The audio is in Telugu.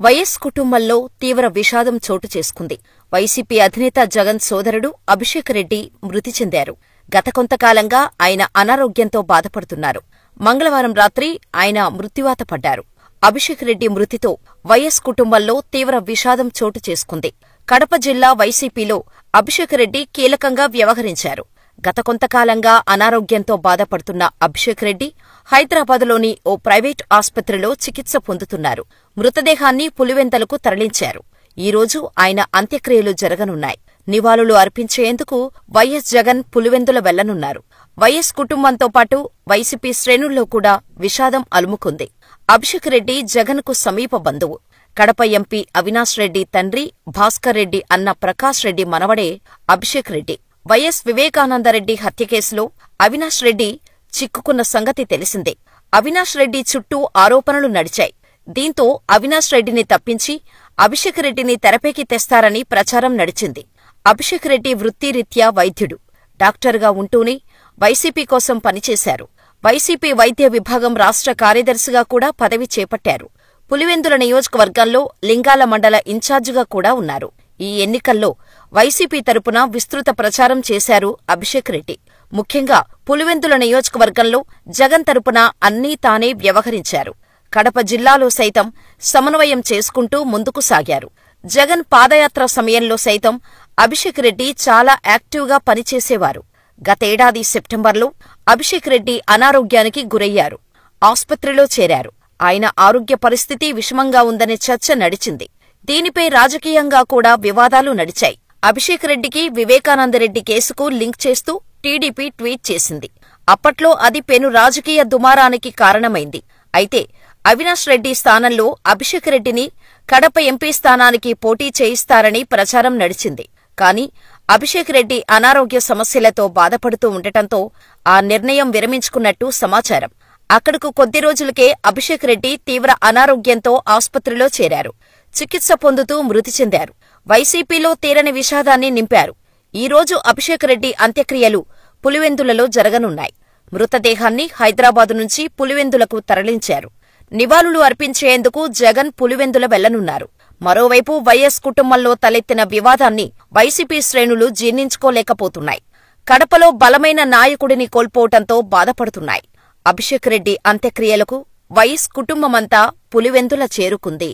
వైఎస్ కుటుంబంలో తీవ్ర విషాదం చోటు చేసుకుంది. వైసీపీ అధినేత జగన్ సోదరుడు అభిషేక్ రెడ్డి మృతి చెందారు. గత కొంతకాలంగా ఆయన అనారోగ్యంతో బాధపడుతున్నారు. మంగళవారం రాత్రి ఆయన మృత్యువాత పడ్డారు. అభిషేక్ రెడ్డి మృతితో వైఎస్ కుటుంబంలో తీవ్ర విషాదం చోటు చేసుకుంది. కడప జిల్లా వైసీపీలో అభిషేక్ రెడ్డి కీలకంగా వ్యవహరించారు. గత కొంతకాలంగా అనారోగ్యంతో బాధపడుతున్న అభిషేక్ రెడ్డి హైదరాబాదులోని ఓ ప్రైవేట్ ఆస్పత్రిలో చికిత్స పొందుతున్నారు. మృతదేహాన్ని పులివెందులకు తరలించారు. ఈరోజు ఆయన అంత్యక్రియలు జరగనున్నాయి. నివాళులు అర్పించేందుకు వైఎస్ జగన్ పులివెందుల వెళ్లనున్నారు. వైఎస్ కుటుంబంతో పాటు వైసీపీ శ్రేణుల్లో కూడా విషాదం అలుముకుంది. అభిషేక్ రెడ్డి జగన్కు సమీప బంధువు. కడప ఎంపీ అవినాష్ రెడ్డి తండ్రి భాస్కర్ రెడ్డి అన్న ప్రకాష్ రెడ్డి మనవడే అభిషేక్ రెడ్డి. వైఎస్ వివేకానందరెడ్డి హత్య కేసులో అవినాష్ రెడ్డి చిక్కుకున్న సంగతి తెలిసిందే. అవినాష్ రెడ్డి చుట్టూ ఆరోపణలు నడిచాయి. దీంతో అవినాష్ రెడ్డిని తప్పించి అభిషేక్ రెడ్డిని తెరపైకి తెస్తారని ప్రచారం నడిచింది. అభిషేక్ రెడ్డి వృత్తిరీత్యా వైద్యుడు. డాక్టర్గా ఉంటూనే వైసీపీ కోసం పనిచేశారు. వైసీపీ వైద్య విభాగం రాష్ట్ర కార్యదర్శిగా కూడా పదవి చేపట్టారు. పులివెందుల నియోజకవర్గంలో లింగాల మండల ఇన్ఛార్జిగా కూడా ఉన్నారు. ఈ ఎన్నికల్లో వైసీపీ తరపున విస్తృత ప్రచారం చేశారు అభిషేక్ రెడ్డి. ముఖ్యంగా పులివెందుల నియోజకవర్గంలో జగన్ తరపున అన్నీ తానే వ్యవహరించారు. కడప జిల్లాలో సైతం సమన్వయం చేసుకుంటూ ముందుకు సాగారు. జగన్ పాదయాత్ర సమయంలో సైతం అభిషేక్ రెడ్డి చాలా యాక్టివ్గా పనిచేసేవారు. గతేడాది సెప్టెంబర్లో అభిషేక్ రెడ్డి అనారోగ్యానికి గురయ్యారు. ఆస్పత్రిలో చేరారు. ఆయన ఆరోగ్య పరిస్థితి విషమంగా ఉందనే చర్చ నడిచింది. దీనిపై రాజకీయంగా కూడా వివాదాలు నడిచాయి. అభిషేక్ రెడ్డికి వివేకానందరెడ్డి కేసుకు లింక్ చేస్తూ టీడీపీ ట్వీట్ చేసింది. అప్పట్లో అది పెను రాజకీయ దుమారానికి కారణమైంది. అయితే అవినాష్ రెడ్డి స్థానంలో అభిషేక్ రెడ్డిని కడప ఎంపీ స్థానానికి పోటీ చేయిస్తారని ప్రచారం నడిచింది. కాని అభిషేక్ రెడ్డి అనారోగ్య సమస్యలతో బాధపడుతూ ఉండటంతో ఆ నిర్ణయం విరమించుకున్నట్టు సమాచారం. అక్కడకు కొద్ది రోజులకే అభిషేక్ రెడ్డి తీవ్ర అనారోగ్యంతో ఆస్పత్రిలో చేరారు. చికిత్స పొందుతూ మృతి చెందారు. వైసీపీలో తీరని విషాదాన్ని నింపారు. ఈరోజు అభిషేక్ రెడ్డి అంత్యక్రియలు పులివెందులలో జరగనున్నాయి. మృతదేహాన్ని హైదరాబాదు నుంచి పులివెందులకు తరలించారు. నివాళులు అర్పించేందుకు జగన్ పులివెందుల వెళ్లనున్నారు. మరోవైపు వైఎస్ కుటుంబంలో తలెత్తిన వివాదాన్ని వైసీపీ శ్రేణులు జీర్ణించుకోలేకపోతున్నాయి. కడపలో బలమైన నాయకుడిని కోల్పోవటంతో బాధపడుతున్నాయి. అభిషేక్ రెడ్డి అంత్యక్రియలకు వైఎస్ కుటుంబమంతా పులివెందుల చేరుకుంది.